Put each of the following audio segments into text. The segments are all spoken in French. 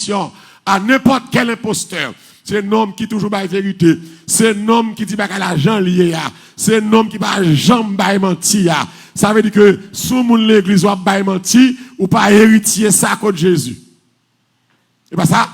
solution à n'importe quel imposteur. C'est un homme qui toujours la vérité. C'est un homme qui dit pas qu'à l'argent lié. C'est un homme qui pas jamais menti. Ça veut dire que sous mon l'église ou pas menti ou pas héritier ça contre Jésus. Et pas ça.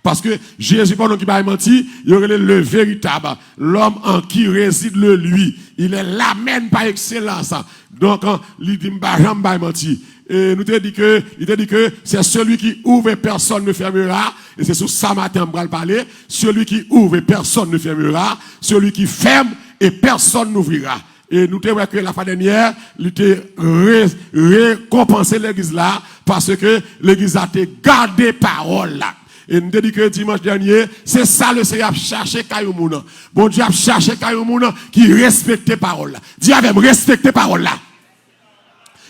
Parce que Jésus, pendant qu'il va mentir, il y aurait le véritable, l'homme en qui réside le lui. Il est l'amène par excellence. Donc, il dit, jamais mentir. Et nous te dit que, il te dit que c'est celui qui ouvre et personne ne fermera. Et c'est sur ça matin, on va parler. Celui qui ouvre et personne ne fermera. Celui qui ferme et personne n'ouvrira. Et nous te voyons que la fois dernière, il a récompensé l'église là, parce que l'église a gardé parole là. Et nous dit que dimanche dernier, c'est ça le Seigneur a cherché Kayomouna. Bon Dieu a cherché Kayomouna qui respecte parole là. Dis avec respecter parole là.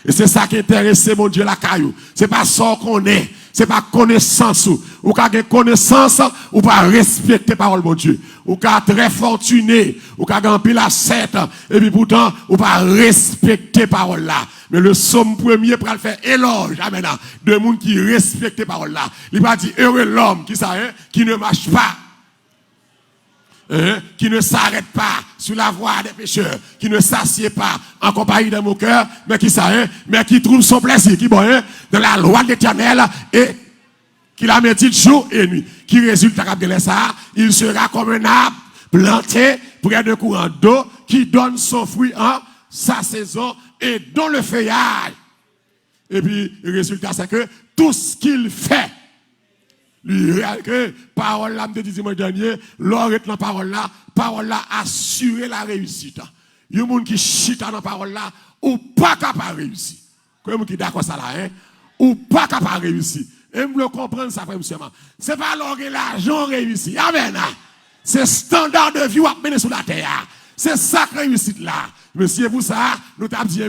Et c'est ça qui intéresse mon Dieu la caillou. C'est pas ça qu'on est. C'est pas connaissance ou qu'à connaissance ou pas respecter parole mon Dieu. Ou qu'à très fortuné, ou qu'à gagner la 7 et puis pourtant ou pas respecter parole là. Mais le somme premier pour le faire éloge amen de monde qui respecte parole là. Il va dire heureux l'homme qui ça qui ne marche pas. Qui ne s'arrête pas sur la voie des pécheurs, qui ne s'assied pas en compagnie de mon cœur, mais qui mais qui trouve son plaisir, qui dans la loi de l'Éternel et qui la médite jour et nuit. Qui résulte de ça, il sera comme un arbre planté près d'un courant d'eau qui donne son fruit en sa saison et dont le feuillage. Et puis, le résultat, c'est que tout ce qu'il fait, lui, que parole là, me dit dimanche dernier, l'or est dans parole là assure la réussite. Il y a des gens qui chita dans la parole là, ou pas capable de réussir. Comme qui d'accord ça là, ou pas capable de réussir. Et vous le comprenez ça, frère, monsieur. C'est pas l'or que l'argent réussit. Amen. C'est standard de vie à mener sur la terre. C'est ça que réussite là. Monsieur, pour ça, nous t'avons dit,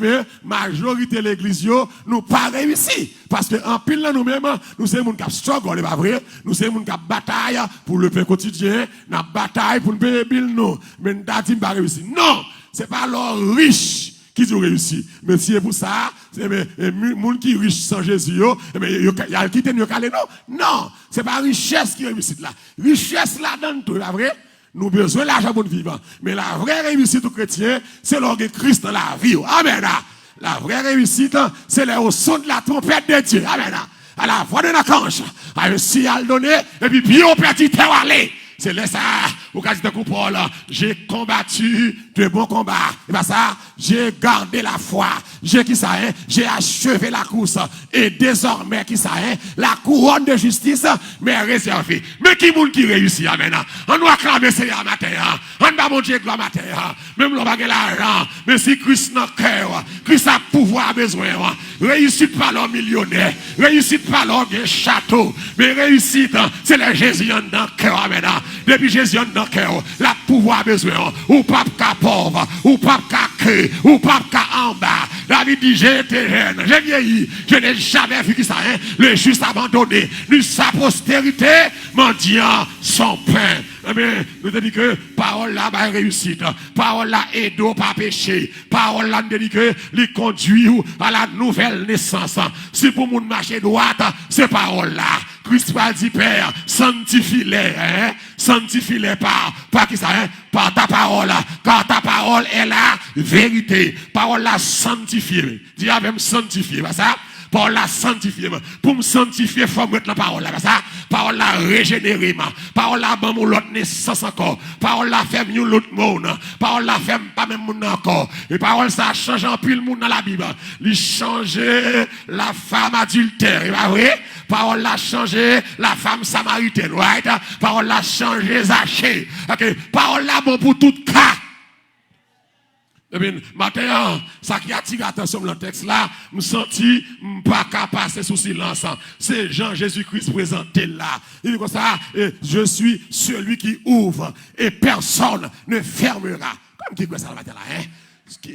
majorité de l'église, nous pas réussi. Parce que en pile, nous-mêmes, nous sommes des gens qui struggle, pas vrai? Nous sommes des gens qui bataille pour le pain quotidien, nous bataille pour le payer bill, nous. Mais nous t'avons dit, pas réussi. Non! C'est pas l'or riche qui ont réussi. Mais si c'est pour ça, c'est les gens qui sont riches sans Jésus, il y a qui t'es mieux calé, non? Non! C'est pas richesse qui réussit là. Richesse là dans tout, pas vrai? Nous avons besoin de l'argent pour vivre. Mais la vraie réussite au chrétien, c'est lorsque Christ dans la vie. Amen. La vraie réussite, c'est au son de la trompette de Dieu. Amen. À la voix de l'archange. À un signal donné, et puis bien au petit terre aller. C'est là ça, au cas de Paul, j'ai combattu de bons combats. Et bien ça, j'ai gardé la foi. J'ai achevé la course. Et désormais, la couronne de justice m'est réservée. Mais qui est-ce qui réussit, amen? On doit acclamer Seigneur matin. On doit mon Dieu gloire matin. Même l'on va gagner l'argent. Mais si Christ n'a cœur, Christ a pouvoir besoin. Réussite pas l'homme millionnaire. Réussite pas l'homme château. Mais réussite, c'est le Jésus dans le cœur, amen. Depuis Jésus dans le cœur, la pouvoir besoin. Ou pas qu'à pauvre, ou pas qu'à queue, ou pas qu'à en bas. David dit, j'ai été jeune, j'ai vieilli, je n'ai jamais vu qui ça, le juste abandonné, ni sa postérité, mendiant son pain. Amen. Nous te dit que parole là va réussite. Parole là aide pas péché. Parole là nous dit que lui conduit à la nouvelle naissance. Si pour moun marcher droite, c'est parole là. Christ va dire Père, sanctifie-les, sanctifie-les par qui ça, par ta parole, car ta parole est la vérité. Parole là sanctifiée. Dis avec sanctifier, pas ça? Parole la sanctifier. Pour me sanctifier, il faut mettre la parole là. Ça, parole la régénérer. Parole la ban mon l'autre naissance encore. Parole la fait mieux l'autre monde. Parole la fait pas même monde encore. Et parole ça change en pile monde dans la Bible. Il change la femme adultère. Pas vrai? Parole la changé la femme samaritaine. Right? Parole la changé Zachée. Okay. Parole la bon pour tout cas. Eh bien, maintenant, ça qui attire l'attention dans le texte là, me senti pas capable de passer sous silence. C'est Jean Jésus-Christ présenté là. Il dit comme ça, je suis celui qui ouvre et personne ne fermera. Comme dit quoi ça le matin là, hein?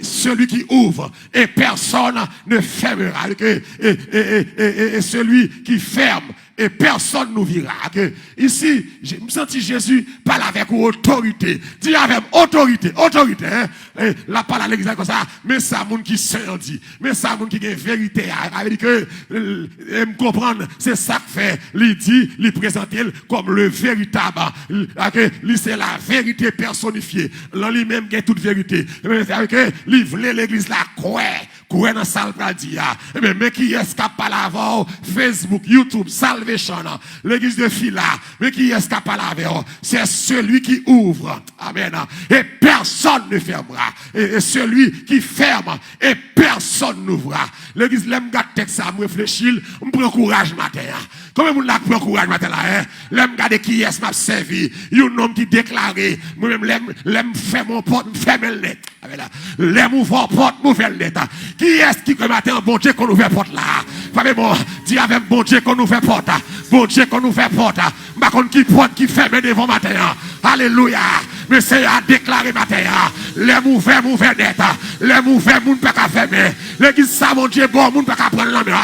Celui qui ouvre et personne ne fermera. Et celui qui ferme et personne nous verra. Okay? Ici, je me sens Jésus parle avec autorité. Dis avec autorité. Hein? Et la parole à l'église comme ça. Mais ça, moun qui sait, dit. Mais ça, moun qui a vérité. Avec que, me comprendre, c'est ça que fait. Il dit, il présente comme le véritable. C'est la vérité personnifiée. Là, lui-même, il a toute vérité. Avec que, il voulait l'église là, quoi dans la salle pour dire. Mais qui est-ce qui a parlé avant Facebook, YouTube, Salvation, l'église de Phila. Mais qui est-ce qui a parlé avant? C'est celui qui ouvre. Amen. Et personne ne fermera. Et celui qui ferme, et personne n'ouvrira. L'église, l'aime gâter texte ça, me réfléchir, me prend courage matin. Comment vous l'avez pris courage matin là? L'aime garder qui est-ce m'a servi. Il y a un homme qui déclaré, moi-même, l'aime fait mon porte, me ferme le net. L'aime ouvre porte, m'ouvre le net. Qui est-ce qui, comme matin, bon Dieu, qu'on ouvre porte là? Fabien, bon, dis avec bon Dieu qu'on ouvre porte. Bon Dieu qu'on ouvre porte. Par contre, qui porte, qui ferme devant matin. Alléluia. Mais c'est à déclarer matin. Les mouvements, net. Les mouvements, moun pas qu'à fermer. L'église, ça, mon Dieu, bon, moun pas qu'à prendre la main.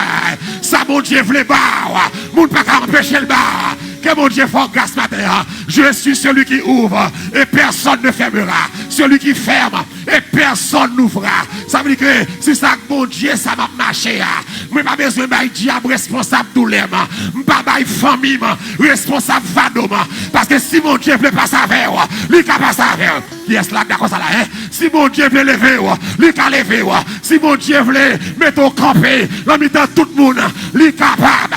Ça, mon Dieu, voulait bar. Moun pas qu'à empêcher le bar. Que mon Dieu fasse grâce matin. Je suis celui qui ouvre et personne ne fermera. Celui qui ferme et personne n'ouvrira. Ça veut dire que si ça, mon Dieu, ça va marcher. Je n'ai pas besoin d'un diable responsable de l'aime. Je n'ai pas besoin d'une famille responsable de parce que si mon Dieu ne veut pas savoir, lui ne peut pas savoir. Qui est-ce là d'accord ça là? Si mon Dieu veut lever, lui peut lever. Si mon Dieu veut mettre au campé, l'homme tout le monde, lui est capable.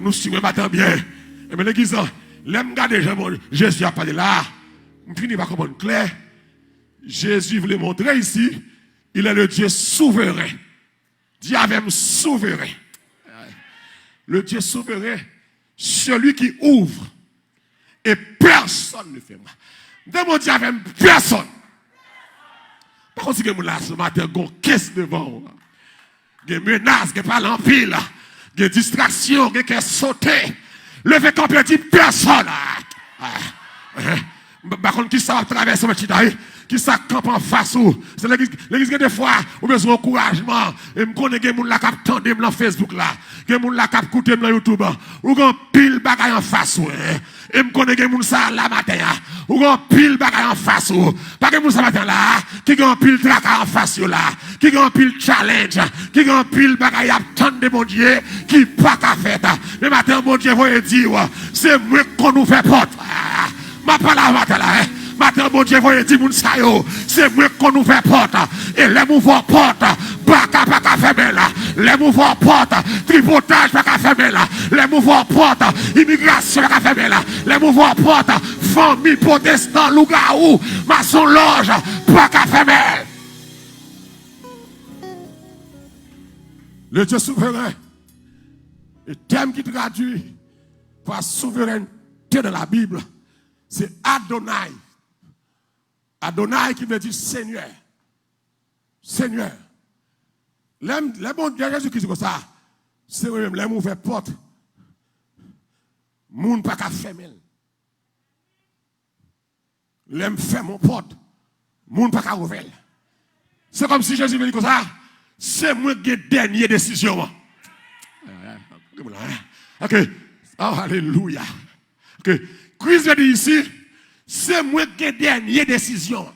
Nous suivons maintenant bien. Mais l'église, l'aime garder Jésus a parlé là. Je finis par comprendre clair. Jésus voulait montrer ici, il est le Dieu souverain. Dis avec souverain. Le Dieu souverain, celui qui ouvre et personne ne ferme. Demandez avec personne. Par contre, si vous avez ce matin, vous avez une caisse devant. Vous avez des menaces, vous avez pas l'empile. Des distractions, des sauter. Levez quand on dit personne. Par contre, qui ça va traverser le petit qui ça campe en face ou c'est l'église des fois ou besoin d'encouragement et me connais des gens là qui attendent dans Facebook là des gens là qui écoutent dans YouTube ou gon pile bagaille en face ou et me connais des gens ça là matin ou gon pile bagaille en face ou pas que ça matin là qui gon pile tracas en face là qui gon pile challenge qui gon pile bagaille attendre de mon Dieu qui pas qu'à faire mais matin mon Dieu va dire c'est moi qu'on nous fait porte ma parole matin là maintenant, mon Dieu, voyez, dis-moi ça, c'est moi qu'on nous fait porte. Et les mouvements porte, baka pas qu'à fermer là. Les mouvements porte, tripotage pas qu'à fermer là. Les mouvements porte, immigration pas qu'à fermer là. Les mouvements porte, famille protestant, lougaou, maçon loge, pas qu'à fermer. Le Dieu souverain, le terme qui traduit par souveraineté de la Bible, c'est Adonai. Adonai qui veut dire Seigneur. Seigneur. Les bons Dieu Jésus-Christ comme ça. C'est même les mauvais portes. Moun pas qu'à fermer. Les ferme mon porte. Moun pas qu'à ouvrir. C'est comme si Jésus veut dire comme ça. C'est moi qui ai dernière décision. Ok. Oh, alléluia. Ok. Christ veut dire ici. C'est moi qui ai dernière décision.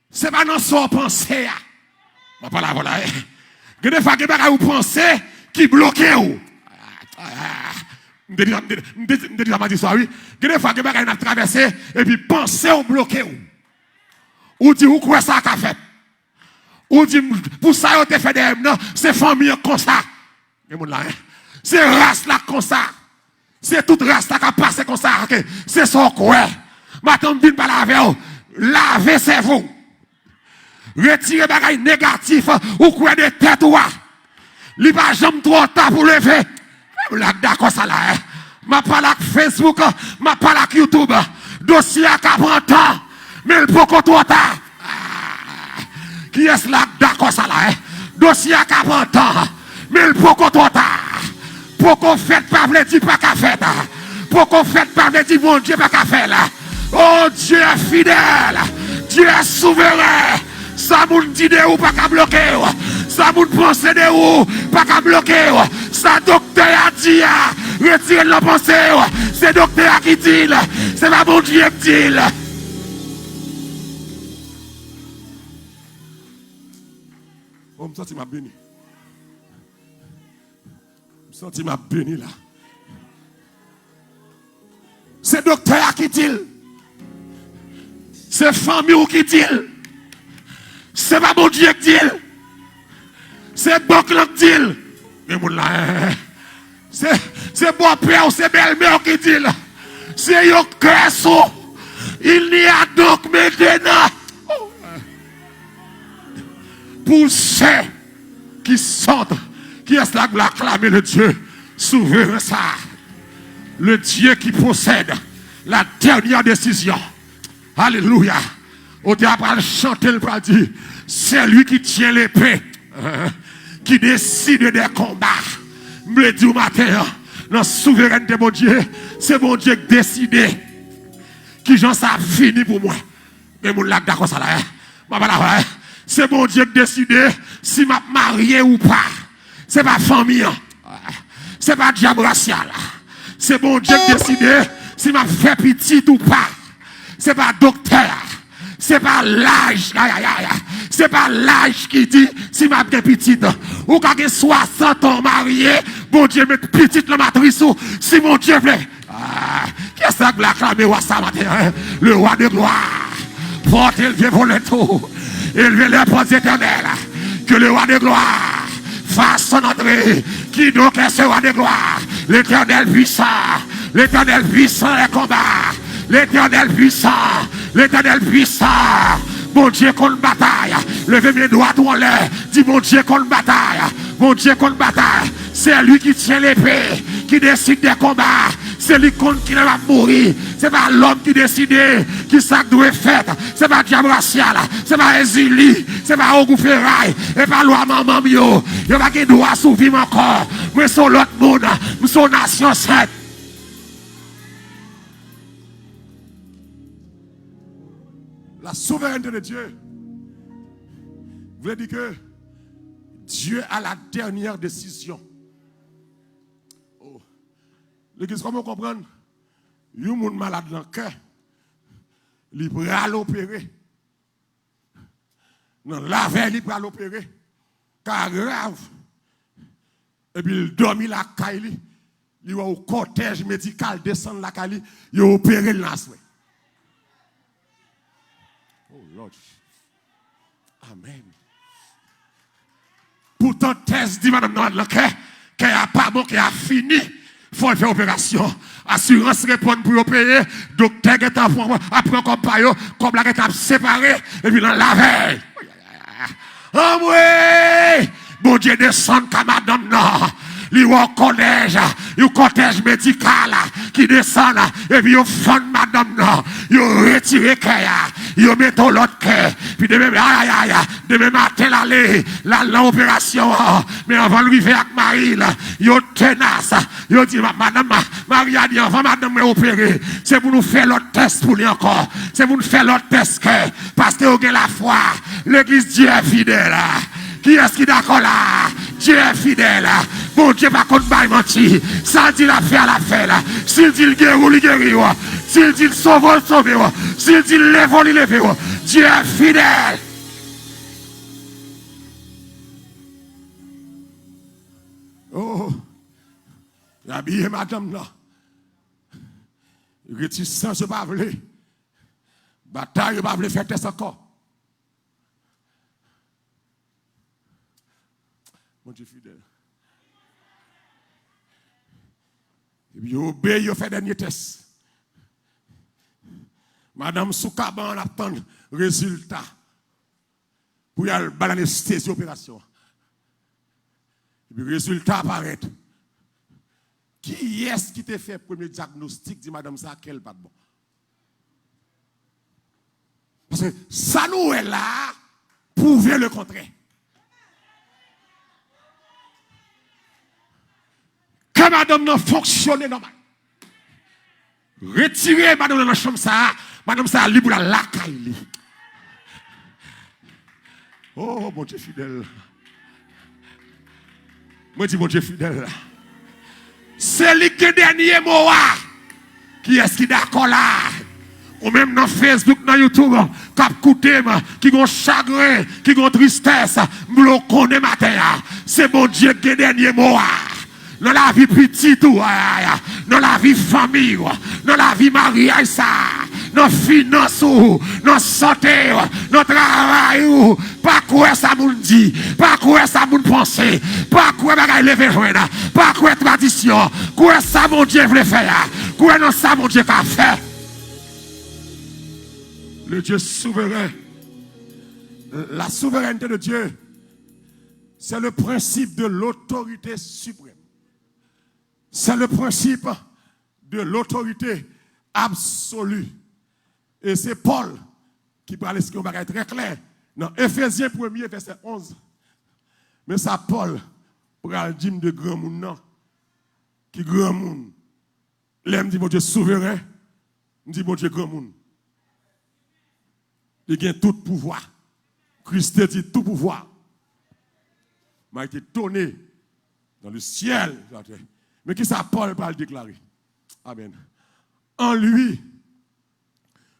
C'est pas dans son pensée. Je ne vais pas la voilà. Des fois, vous pensez qui bloque ou. Je dis ça, dit ça, oui. Des fois, vous avez traversé et puis pensez ou bloqué ou. Ou dit, ou quoi ça qu'a fait. Ou dit, pour ça, vous avez fait des non, c'est famille comme ça. C'est race là comme ça. C'est toute race qui a passé comme ça. C'est son quoi. Maintenant, je ne pas laver. Lavez c'est vous. Retirez les bagages négatifs ou quoi de tête ou. Il n'y a pas jamais trop tard pour lever. D'accord, ça là. Je parle avec Facebook, je parle avec YouTube. Dossier à 40 ans. Mais il faut qu'on trop tard. Qui est-ce là? D'accord, ça là. Dossier à 40 ans. Mais il faut qu'on trop tard. Pour qu'on fasse pas le dire pas qu'à faire. Pour qu'on fasse pas le dire mon Dieu pas qu'à faire là. Oh Dieu est fidèle. Dieu est souverain. Ça moun dit de ou pas qu'à bloquer. Ça vous pensez de vous, pas qu'à bloquer. Ça docteur a dit, retirez la pensée. C'est docteur qui dit, c'est pas mon Dieu qui dit. Oh, je me sens béni. Je me sens béni là. C'est docteur qui dit. C'est famille qui dit. C'est pas mon Dieu qui dit. C'est bon qui dit. Mais mon là, c'est bon père ou c'est belle-mère qui dit. C'est yon cœur. Il n'y a donc maintenant. Pour ceux qui sentent, qui est là pour acclamer le Dieu souverain, ça. Le Dieu qui possède la dernière décision. Alléluia. On t'a pas chanter le pas dire, c'est lui qui tient l'épée, qui décide des combats. Me dit au matin, dans la souveraineté de mon Dieu, c'est mon Dieu qui décide qui j'en ça fini pour moi. Mais mon lac d'accord ça là. C'est mon Dieu qui décide si m'a marié ou pas. C'est pas famille. C'est pas diable racial. C'est mon Dieu qui décide si m'a fait petit ou pas. C'est pas docteur. C'est pas l'âge. C'est pas l'âge qui dit si m'a fait petit. Ou quand il 60 ans marié, mon Dieu met petite la matrice. Si mon Dieu plaît. Qu'est-ce que vous acclamez ça matin? Le roi de gloire. Porte élevé pour le tout. Élevez les portes éternelles. Que le roi de gloire fasse son entrée. Qui donc est ce roi de gloire? L'éternel puissant. L'éternel puissant les combats. L'éternel puissant. L'éternel puissant. Mon Dieu contre bataille. Levez mes doigts en l'air. Dis mon Dieu contre bataille. Mon Dieu contre bataille. C'est lui qui tient l'épée. Qui décide des combats. C'est lui qui va mourir. C'est pas l'homme qui décide qui ça doit faire. C'est pas diable racial. C'est pas exilé. C'est pas Ogou Ferraille. Et pas loi maman mio. Il n'y a pas qui doit survivre encore. Mais c'est l'autre monde. Nous sommes nation sainte. La souveraineté de Dieu veut dire que Dieu a la dernière décision. Oh. L'église, comment comprendre? Il y a un monde malade dans le cœur. Il peut aller opérer. Dans la veille, il peut aller opérer. Car grave. Et puis il dormit la caille. Il va au cortège médical descendre la caille. Il a opéré le nasoué. Oh Lord. Amen. Pourtant, thèse dit madame dans le cœur qu'il n'y a pas bon, qu'il a fini. Il faut faire opération. Assurance répond pour opérer. Docteur qui est après comme la qui est séparé. Et puis dans la veille. Oh oui! Bon Dieu descend comme madame non. Il y a un collège, il y a un cortège médical qui descend, et puis il fond madame non. Il retire le cœur, il met l'autre cœur. Puis demain matin, l'opération. Mais avant de arriver avec Marie, il est tenace. Il dit, madame, Marie a dit, avant madame opérer, c'est pour nous faire l'autre test pour lui encore. C'est pour nous faire l'autre test, parce que vous avez la foi. L'église Dieu est fidèle. Qui est-ce qui est d'accord là? Dieu est fidèle. Bon Dieu pas contre bail menti. Ça dit la fait à la fait là. S'il dit le guérir, il guérir. S'il dit le sauver, il sauver. S'il dit le lever, il lever. Dieu est fidèle. Oh, il a habillé madame là. Réticence, je ne pas voulu. Bataille, je ne pas voulu faire test encore. Mon Dieu fidèle. Et puis, il obéit, il fait dernier test. Madame Soukaban attend résultat pour y aller à l'anesthésie opération. Et puis, résultat apparaît. Qui est-ce qui t'a fait le premier diagnostic, dit madame ça, quel pas de bon? Parce que ça nous est là, prouver le contraire. Que madame n'a fonctionné normal. Retirez madame dans la chambre ça, madame ça libre la lacaille. Oh mon Dieu fidèle. Moi, dis, mon Dieu fidèle. C'est lui qui est dernier mot. Qui est-ce qui est d'accord là? Ou même dans Facebook, dans YouTube, qui ont chagrin, qui ont tristesse, nous connaissons matin. C'est mon Dieu qui est dernier mot. Dans la vie petite, dans la vie famille, dans la vie mariage, dans la finance, dans la santé, dans le travail, pas quoi ça moun dit, pas quoi ça moun pense, pas quoi bagay lever joindre, pas quoi tradition, quoi ça mon Dieu veut faire, quoi non ça mon Dieu va faire. Le Dieu souverain, la souveraineté de Dieu, c'est le principe de l'autorité suprême. C'est le principe de l'autorité absolue. Et c'est Paul qui parle ce qui est très clair dans Éphésiens 1er, verset 11. Mais ça, Paul, pour le dire de grand monde, non. Qui grand monde. L'aime dit, mon Dieu souverain, dit, mon Dieu grand monde. Il a tout pouvoir. Christ a dit tout pouvoir. M'a été donné dans le ciel. Mais qui ça Paul va le déclarer? Amen. En lui,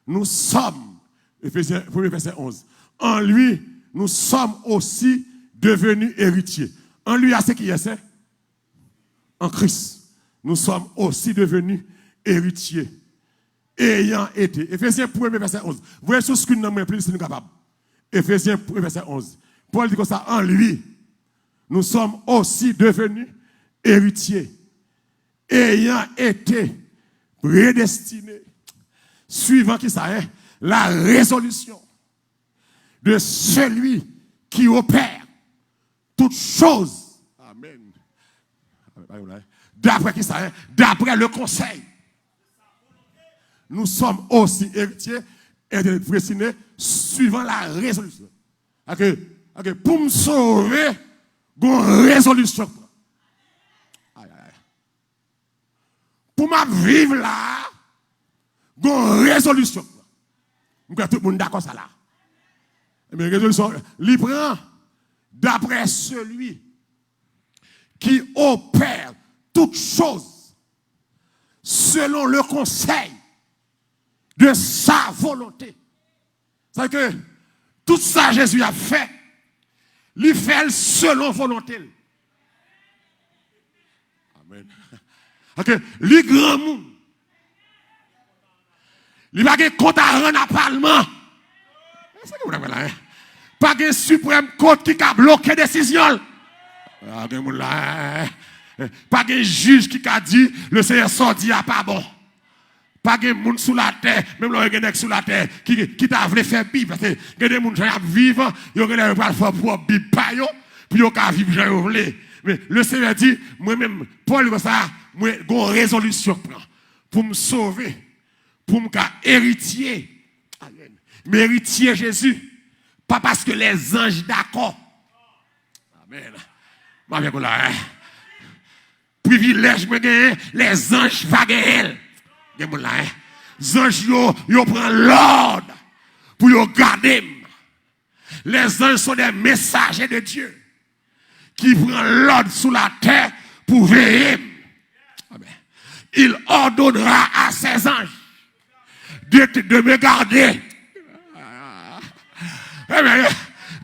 nous sommes, Éphésiens 1er verset 11, en lui, nous sommes aussi devenus héritiers. En lui, à ce qui est, c'est en Christ, nous sommes aussi devenus héritiers. Ayant été, Éphésiens 1er verset 11. Vous voyez sur ce que nous avons plus, si nous sommes capables. Éphésiens 1er verset 11. Paul dit comme ça, en lui, nous sommes aussi devenus héritiers. Ayant été prédestinés, suivant qui ça est, la résolution de celui qui opère toutes choses. Amen. D'après qui ça est, d'après le conseil. Nous sommes aussi héritiers et prédestinés suivant la résolution. Pour me sauver, une résolution. Pour me vivre là, une résolution. Tout le monde d'accord ça là. Mais résolution, il prend d'après celui qui opère toutes choses selon le conseil de sa volonté. C'est-à-dire que tout ça Jésus a fait, il fait selon volonté. Amen. Ok, les grands monde, il va pas compte à rendre à Parlement. Pas de suprême court qui a bloqué la décision. Pas de juge qui a dit le Seigneur sorti à pas bon. Pas de monde sous la terre, même le gens sous la terre qui t'a voulu faire Bible. Parce que il y a des gens qui vivent, ils ont pas faire pour Bible pa yo, puis ils ont vivre j'en voulu. Mais le Seigneur dit moi-même Paul comme ça, moi une résolution pour me sauver, pour me héritier. Mais héritier Jésus, pas parce que les anges d'accord. Amen. Privilège me gagner, les anges va gagner. Les anges yo prend l'ordre pour yo garder. Les anges sont des messagers de Dieu qui prennent l'ordre sous la terre pour veiller. Il ordonnera à ses anges de me garder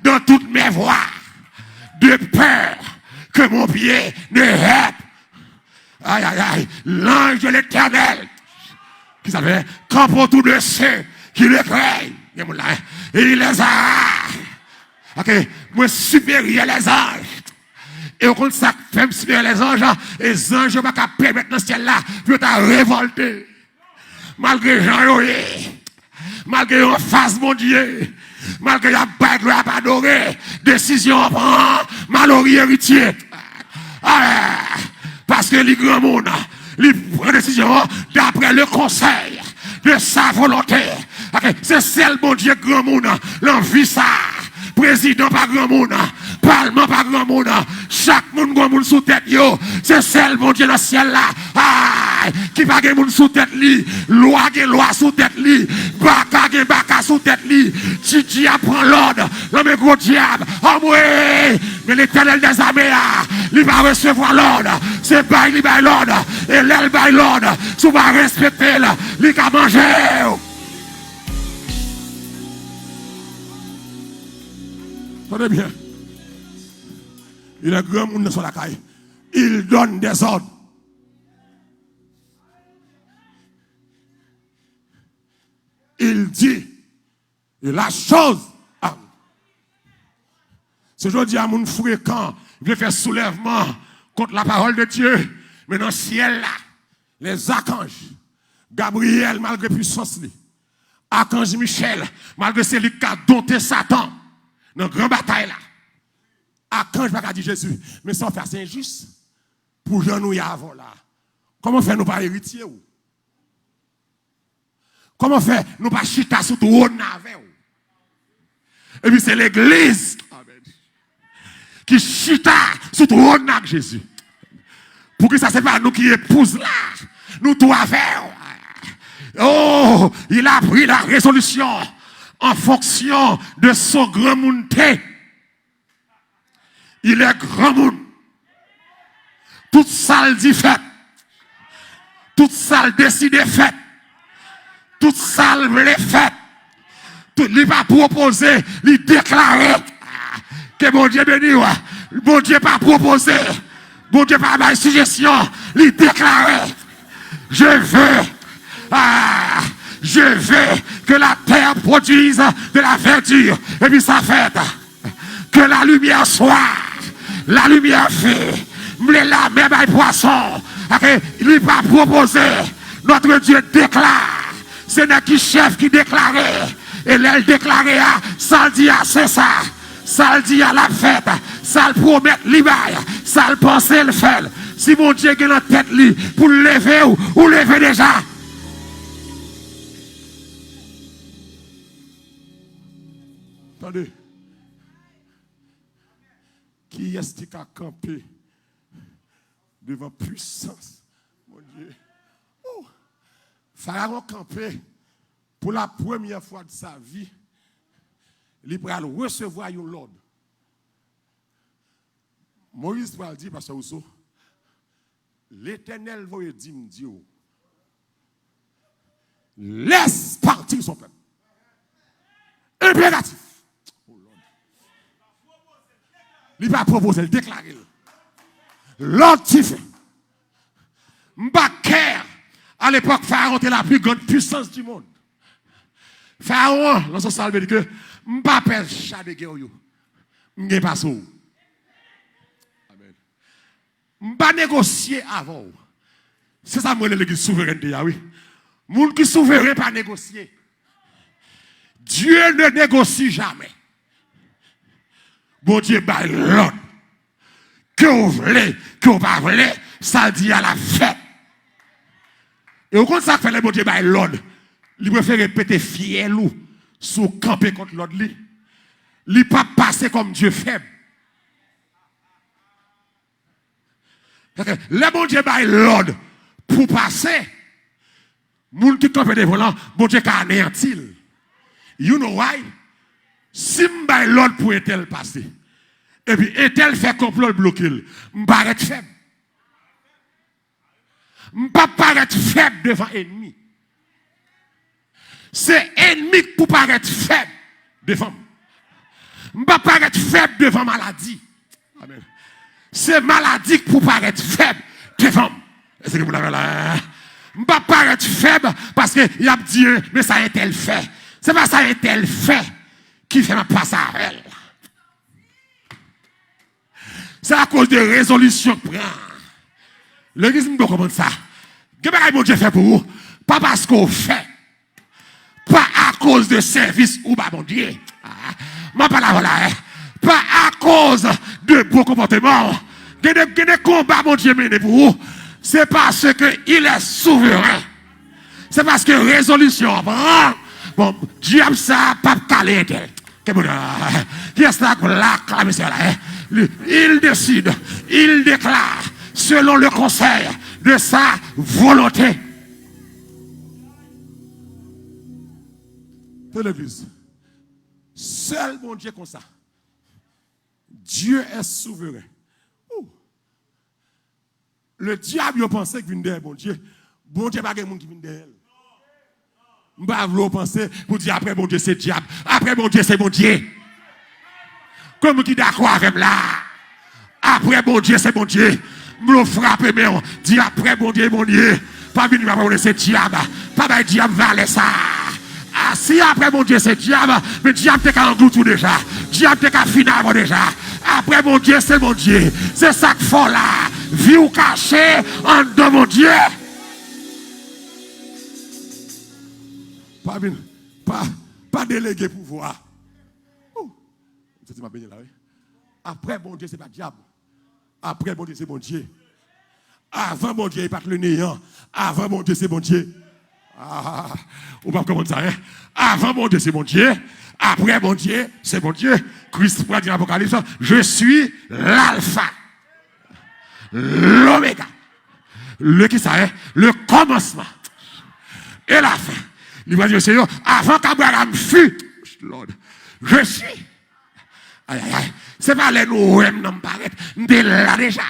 dans toutes mes voies, de peur que mon pied ne heurte. Aïe, aïe, aïe, l'ange de l'Éternel, qui savait, campe autour de ceux qui le craignent. Et il les a. Ok, moi supérieur les anges. Et au compte ça, fait supérieur les anges, et les anges ne vont pas permettre dans ce ciel-là, pour te révolter. Malgré Jean-Yoé, malgré en face, mon Dieu. Malgré la bague, la pas adoré, décision à prendre, malheureux héritier. Parce que les grands monde, ils prennent décision d'après le conseil de sa volonté. C'est celle, mon Dieu, grand monde, l'envie ça. Président pas grand monde, parlement pas grand monde, chaque monde grand monde sous tête yo, c'est celle mon Dieu dans le ciel là, qui pas grand monde sous tête li, loi sous tête li, baka sous tête li, Titi apprend l'ordre, l'homme gros diable, Mais l'Éternel des armées, il va recevoir l'ordre. C'est bail, il va l'ordre. Et l'aile va l'ordre. Tu vas respecter, il va manger. Tenez bien. Il est grand monde sur la caille. Il donne des ordres. Il dit. Et la chose. C'est aujourd'hui à mon fréquent. Il veut faire soulèvement contre la parole de Dieu. Mais dans le ciel là, les archanges, Gabriel malgré puissance, archange Michel, malgré celui qui a dompté Satan, dans la grande bataille là, archange pas dit Jésus, mais sans faire c'est injuste. Pour gens nous y avant là. Comment faire nous pas héritier ou? Comment faire nous pas chita sous tout haut navet ou? Et puis c'est l'église qui chita sous tout haut navet Jésus. Pour que ça c'est pas nous qui épouse là. Nous tout affaire. Oh, il a pris la résolution en fonction de son grand monté. Il est grand monde. Toute salle dit fait. Toute salle décidé fait. Toute salle voulait fait. Il n'est pas proposé, il déclaré que mon Dieu béni. Mon Dieu pas proposé. Mon Dieu pas ma suggestion. Il déclaré. Je veux que la terre produise de la verdure. Et puis ça fait que la lumière soit. La lumière fait. La même poisson. Il n'est pas proposé. Notre Dieu déclare. C'est notre chef qui déclarait. Et elle déclarait, ça le dit, c'est ça. Ça le dit à la fête. Ça le promet l'image. Ça le pense le fait. Si mon Dieu est dans la tête, pour le lever ou lever déjà. Attendez. Qui est-ce qui a campé devant puissance? Mon Dieu. Oh. Pharaon campé pour la première fois de sa vie. Il va recevoir un l'ordre. Moïse va dire, parce que l'Éternel va dire, Dieu, laisse partir son peuple. Impératif. Il va proposer, il déclare. L'ordre qui fait. Mbaker, à l'époque, Pharaon était la plus grande puissance du monde. Pharaon, dans son salve, dit que Mbappé chat de guerre, m'gé pas sou. Amen. Mba négocier avant. C'est ça, moi, l'église souveraineté, oui. Moun qui souverain pas négocier. Dieu ne négocie jamais. Bon Dieu, bah, l'ordre. Que vous voulez, que vous pas voulez, ça dit à la fête. Et au contraire, ça fait le bon Dieu, bah, l'ordre. Il préfère répéter fiel ou sous camper contre l'autre. Il ne pas passer comme Dieu faible. Le bon Dieu bail l'ordre pour passer. Moun qui campe devant là, bon Dieu qui anéantit. You know why? Si m'bail l'ordre pour Etel passer. Et puis Etel fait complot bloquer. M'paraît faible. M'pas paraître faible devant ennemi. C'est ennemi pour paraître faible devant. M'pas paraître faible devant maladie. Amen. C'est maladie pour paraître faible devant. Est-ce que vous l'avez là? M'pas paraître faible parce que y a Dieu, mais ça est tel fait. C'est pas ça est tel fait qui fait ma passe à elle. C'est à cause de résolution que prend. L'église ne peut comprendre ça. Qu'est-ce que mon Dieu fait pour vous? Pas parce qu'on fait. Pas à cause de service ou bah mon Dieu. Pas à cause de beaux comportements. De combats mon Dieu mené pour vous. C'est parce qu'il est souverain. C'est parce que résolution prend. Bon, Dieu ça pas calé. Qui est-ce que là, il décide, il déclare selon le conseil de sa volonté. De l'église. Seul mon Dieu comme ça. Dieu est souverain. Ouh. Le diable, il pensait qu'il venait derrière bon Dieu. Bon Dieu, pas de monde qui vient derrière. Je ne vais pas penser pour dire après bon Dieu, c'est diable. Après bon Dieu, c'est bon Dieu. Comme qui d'accord avec là. Après bon Dieu, c'est bon Dieu. Me frappe, mais on dit après bon Dieu, mon Dieu. Pas venir me c'est diable. Pas diable va ça. Ah, si après mon Dieu, c'est diable, mais diable t'es qu'à engloutir déjà. Diable t'es qu'à finir déjà. Après mon Dieu, c'est mon Dieu. C'est ça qu'il faut là. Vie ou caché en dedans mon Dieu. Pas délégué pouvoir. C'est ma bénie là, oui. Après, bon Dieu, c'est pas diable. Après, bon Dieu, c'est bon Dieu. Avant, bon Dieu, il pas le néant. Avant, bon Dieu, c'est bon Dieu. Ah, on va comment ça, hein? Avant, bon Dieu, c'est bon Dieu. Après, bon Dieu, c'est bon Dieu. Christ pourra dire l'Apocalypse, je suis l'alpha, l'oméga. Le qui ça, hein? Le commencement. Et la fin. Il va dire, Seigneur, avant qu'Abraham fût, Lord, je suis. Aïe, aïe, aïe. C'est pas les nous, nous paraît, nous sommes là déjà.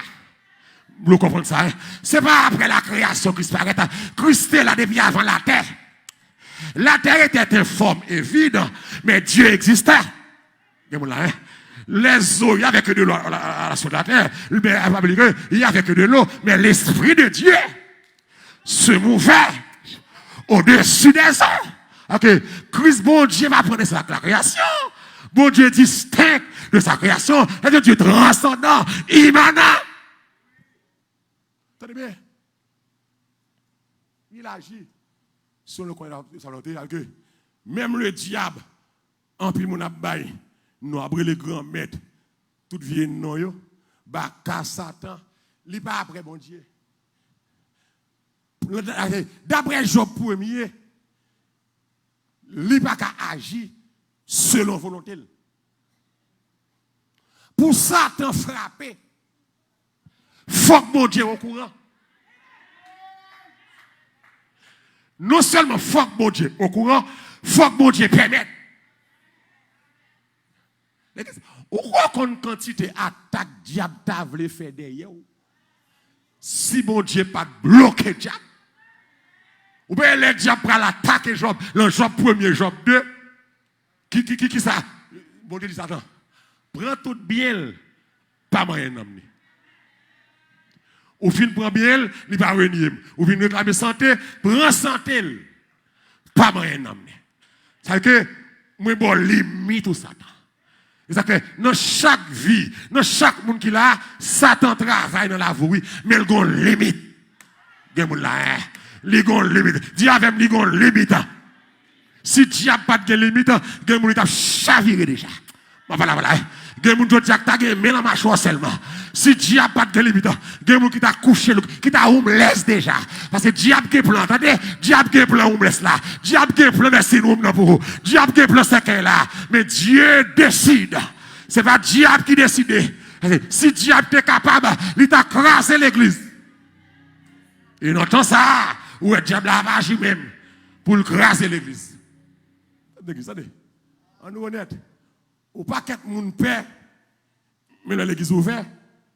Vous comprenez ça? Hein? C'est pas après la création Christ paraît. Christ est là depuis avant la terre. La terre était informe et vide, mais Dieu existait. Les eaux, il n'y avait que de l'eau sur la terre. Il n'y avait que de l'eau, mais l'Esprit de Dieu se mouvait au-dessus des eaux. Ok, Christ, bon Dieu, va prendre ça la création. Bon Dieu distinct de sa création. Et Dieu transcendant, immanent. Tenez bien. Il agit sur le coin de sa volonté. Même le diable, en plus mon abbaye, nous avons les grands maîtres, tout vie non yo, baka Satan, il n'est pas après bon Dieu. D'après Job 1er, il n'est pas qu'à agir selon volonté. Pour Satan frapper, il faut que mon Dieu au courant. Non seulement il faut que mon Dieu au courant, il faut que mon Dieu permette. Ou quoi quantité d'attaque diable t'a voulu faire derrière? Si mon Dieu pas bloqué diable, ou bien les diables pour l'attaquer Job, le Job 1er, Job 2, qui ça? Bon Dieu dit Satan, prends tout bien, pas moyen d'amener. Ou fin prend bien, il va venir. Ou fin réclamer santé, prends santé, pas moyen d'amener. Ça veut dire que, moi, bon, limite tout Satan. C'est-à-dire que dans chaque vie, dans chaque monde qui là, Satan travaille dans la vie, mais il y a une limite. Il y a une limite. Diable avec lui, il y a une limite. Si diable n'a pas de limite, il y a une limite à chavirer déjà. Voilà. Il y a une limite qui t'a gagné dans ma choix seulement. Si diable n'a pas de limite, il y a une limite qui t'a couché, qui t'a homeless déjà. Parce que diable qui est plan, attendez, diable qui est plan homeless là. Diable qui est plan de syndrome pour vous. Diable qui est plan c'est là. Mais Dieu décide. Ce n'est pas diable qui décide. Si diable est capable, il t'a crasé l'église. Et dans temps ça, où est diable a agi même pour le craser l'église. On est honnête. Ou pas qu'être mon père, mais l'église ouverte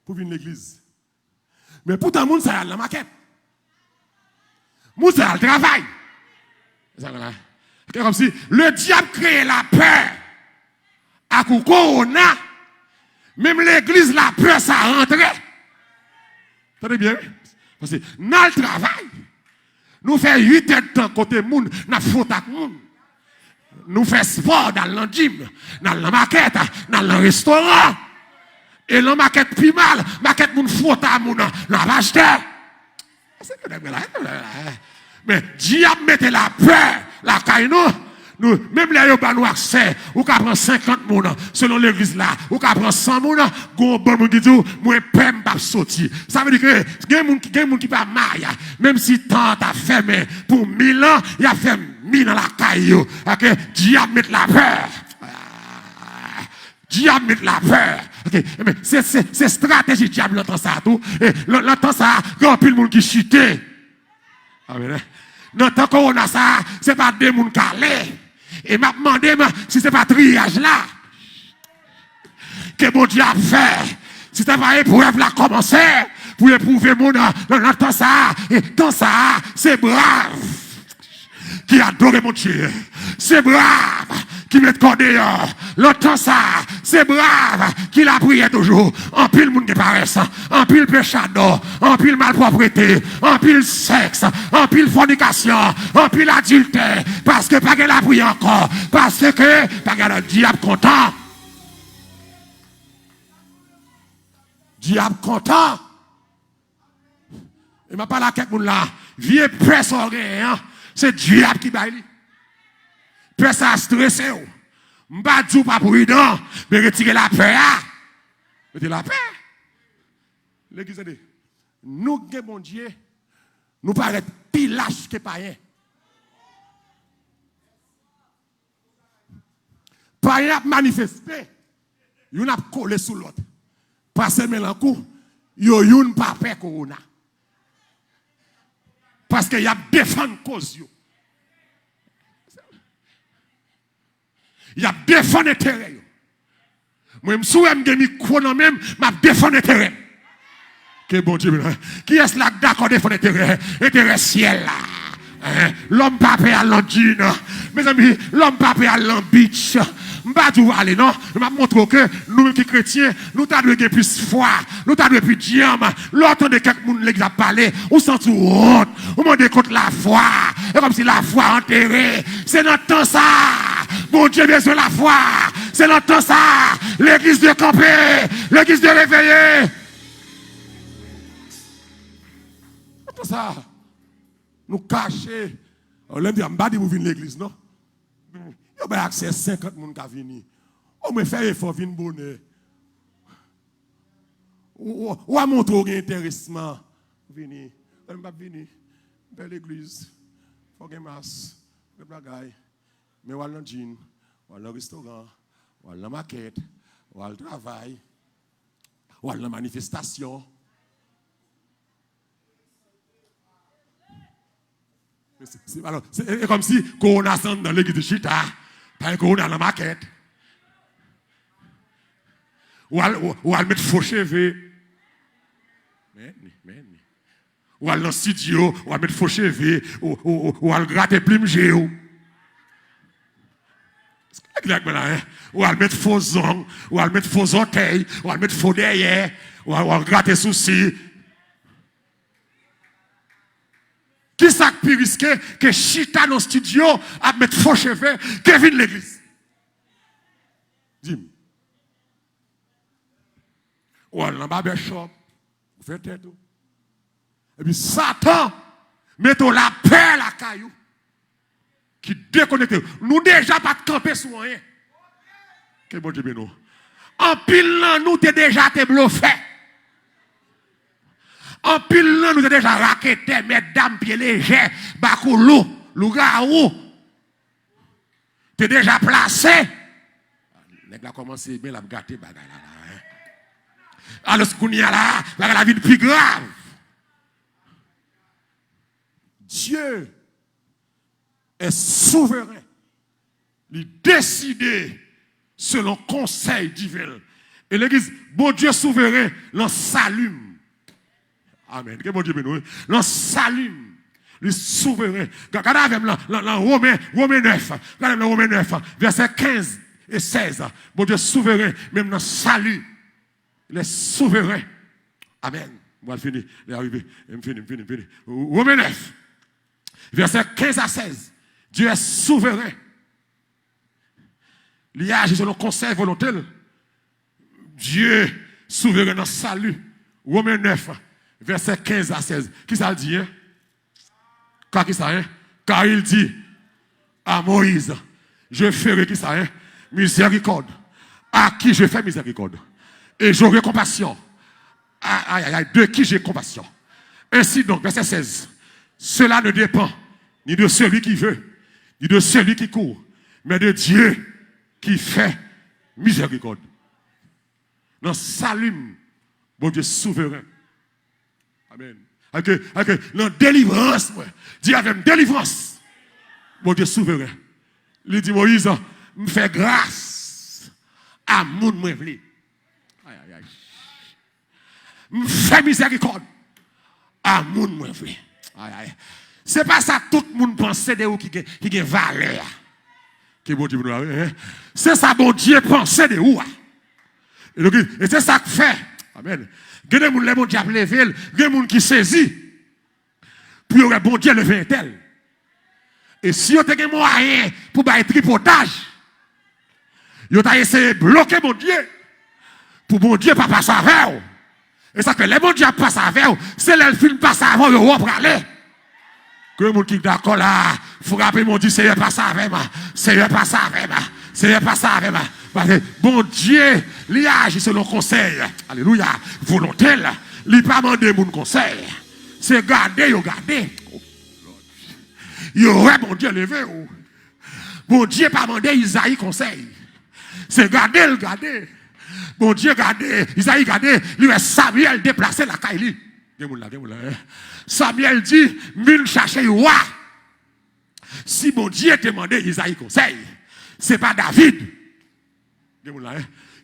pour venir l'église. Mais pourtant, moun ça a la maquette. Moun ça a le travail. C'est comme si le diable crée la peur. À coup corona, même l'église la peur ça rentre. Attendez bien. Parce que dans le travail, nous faisons 8 heures de temps côté moun, nous faisons avec moun. Nous faisons sport dans le gym, dans la maquette, dans le restaurant. Et la maquette plus mal, maquette moun faute à moun, nous avons acheté. Mais diable mette la peur, la caille nous, même les gens qui ont accès, ou qui prennent 50 moun, selon l'église là, ou qui prennent 100 moun, gon bon moun qui dit, moi, pem pas sorti. Ça veut dire que, il y a des gens qui pas marié, même si tant a fermé pour 1000 ans, il a fait 1000 dans la caillou. Ok, diable met la peur. Diable met la peur. Ok, mais c'est stratégie diable l'entend ça tout. Et l'entend ça, grand pile monde qui chute. Amen. Dans tant qu'on a ça, c'est pas des monde calés. Et m'a demandé si c'est pas triage là. que mon Dieu a fait. Si t'as pas épreuve la commencer, pour éprouver mon dans temps ça, et dans ça, c'est brave qui adore mon Dieu. C'est brave qui met corps dehors. L'autre ça, c'est brave qui la prié toujours. En pile monde qui paraissent, en pile péchado, en pile malpropreté, en pile sexe, en pile fornication, en pile adultère. Parce que pas qu'elle a prié encore. Parce que pas qu'elle a le diable content. Diable content. Et m'a parlé à quelqu'un là. Vieux presse orgueil, c'est diable qui baille. Presse à stresser. M'ba dit pas prudent, mais retirer la paix. Mettez la paix. L'église dit, nous, bon Dieu, nous paraît plus lâches que païens. Païens manifesté, ils ont collé sous l'autre. Parce que l'encoup, ils n'ont pas peur corona. Parce qu'il y a défendu cause. Il y a défendu intérêt. Moi, je suis micro même, je défends intérêt. Que bon Dieu, qui est-ce là d'accord défendre intérêt? Intérêt ciel là. L'homme pas prêt à l'andine. Mes amis, l'homme pas prêt à l'ambitch. Je ne vais pas aller, non? Je vais montrer que nous, qui chrétiens, nous avons plus foi, nous avons plus diamant. L'autre de quelqu'un qui a parlé, on sent tout honte. On demande contre la foi. C'est comme si la foi enterrée. C'est dans le temps ça. Mon Dieu, bien sûr, la foi. C'est dans le temps ça. L'église de camper, l'église de réveiller. C'est pour ça. Nous cacher. On l'aime dire, je vous venir l'église, non? Il y a accès à 50 personnes qui viennent. On me fait effort, venir bonheur. Ou à montrer un intéressement. Venez. On va venir. Belle l'église. Il faut que masse. Il faut que mais on va dans le gym, on va dans le restaurant, on va dans la maquette, on va dans le travail, on va dans la manifestation. C'est comme si Corona sont dans l'église de Chita, pas Corona dans la maquette. Ou à mettre faux cheveux. Ou à dans le studio, ou à mettre faux cheveux, ou à gratter plume géo. Ou à mettre faux ongles, ou à mettre faux orteils, ou à mettre faux derrière, ou à gratter soucis. Qui ça plus risqué que Chita dans le studio à mettre faux cheveux, Kevin l'église? Dis-moi. Ou à dans barbershop, vous faites tête. Et puis Satan, mettons la paix la caillou. Qui déconnecte. Nous déjà pas de camper sur rien. Que bon Dieu nous. En pile nous t'es déjà te bluffé. En pile nous t'es déjà raquetté, mesdames pieds légers, bakoulou, lougaou. T'es déjà placé. Nèg a commencé bien la gâter bagay là. Alors ce qu'on y a là, la vie de plus grave. Dieu est souverain. Il décide selon conseil divin. Et l'église, bon Dieu souverain, l'en s'allume. Amen. Que bon Dieu bénisse. L'en s'allume. Le souverain. Regardez même dans Romains 9. Regardez dans Romains 9, versets 15 et 16. Bon Dieu souverain, même dans salut. Il est souverain. Amen. On va finir. Il est arrivé. Fini. Romains 9, versets 15 à 16. Dieu est souverain. Il agit selon le conseil volontaire. Dieu souverain dans salut. Romains 9, versets 15 à 16. Qui ça dit? Hein? Car il dit à Moïse, je ferai qui ça? Hein? Miséricorde. À qui je fais miséricorde. Et j'aurai compassion. De qui j'ai compassion. Ainsi donc, verset 16. Cela ne dépend ni de celui qui veut, ni de celui qui court, mais de Dieu qui fait miséricorde. Dans salut, bon Dieu souverain. Amen. Dans délivrance, Dieu avait une délivrance. Bon Dieu souverain. Il dit Moïse, me fait grâce à mon m'enlever. Fais miséricorde. À moun moi vrai. C'est pas ça tout le monde pense de ou qui a valeur. C'est ça bon Dieu pense de ou. Et c'est ça que fait. Amen. Il y a des gens qui bon Dieu a levé, il y a des gens qui saisit. Puis il y a bon Dieu levé un tel. Et si vous avez des moyens pour faire tripotage, vous avez essayé de bloquer mon Dieu. Pour mon Dieu pas passer avec vous. Et ça que les bon Dieu passent avec vous, c'est les films passent avant vous pour aller. Que mon qui d'accord là, faut rappeler mon Dieu, Seigneur passe avec moi. Seigneur passe avec moi. Seigneur passe avec moi. Parce que bon Dieu, il agit selon conseil. Alléluia. Volonté là. Il pas demandé mon conseil. C'est garder, yo garder. Il aurait bon Dieu levé. Bon Dieu pas demandé Isaïe conseil. C'est garder, le garder. Bon Dieu garder, Isaïe garder, lui Samuel déplacé la Kaili. Samuel dit, mille chercher roi. Si bon Dieu te demandé Isaïe conseil, c'est pas David.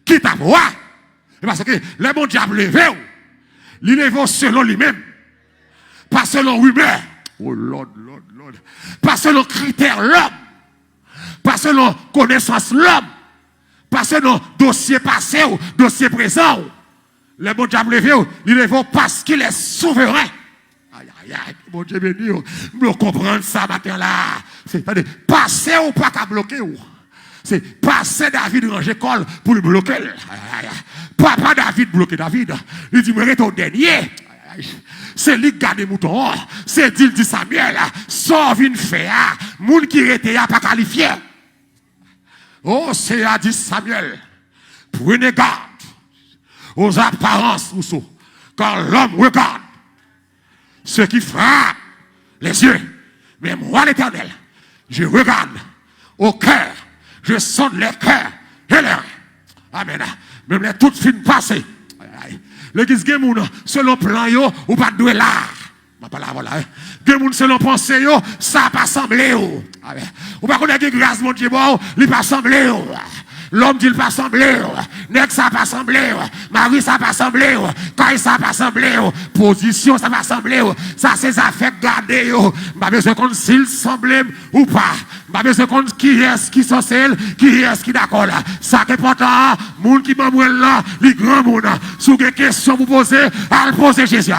Qui t'a roi? Parce que le bon Dieu a levé, il lève selon lui-même. Pas selon rumeur. Oh Lord. Pas selon critères l'homme. Pas selon connaissance l'homme. Pas selon dossier passé ou dossier présent. Le bon Dieu a levé, il lève parce qu'il est souverain. Aïe, mon Dieu béni, je comprends ça matin là. C'est passer ou pas qu'à bloquer. C'est passer David ranger col pour le bloquer. Papa David bloquer David. Il dit, mais au dernier. C'est lui qui garde mouton. C'est dit Samuel. Sauve une faire. Moun qui était pas qualifié. Oh, c'est à dit Samuel. Prenez garde aux apparences, car l'homme regarde ce qui frappe les yeux. Mais moi, l'Éternel, je regarde au cœur, je sonde les cœurs et les reins. Amen. Même les toutes fines passées. L'église Gemoun, selon plan yo, ou pas de là. Voilà. Gemoun, selon pensée yo, ça pas semblé. Ou pas connaître grâce, mon Dieu, bon, il pas semblé. L'homme dit il pas semblé, Nek ça pas semblé, Marie ça pas semblé, Kai ça pas semblé, position ça pas semblé, ça c'est ça fait garder yo. Pas besoin qu'on s'il semblé ou pas. Pas besoin qu'on qui est qui sont celle, qui est qui d'accord là. Ça qui est important, monde qui m'amène là, les grands monde. Sous des questions vous poser, à poser Jésus.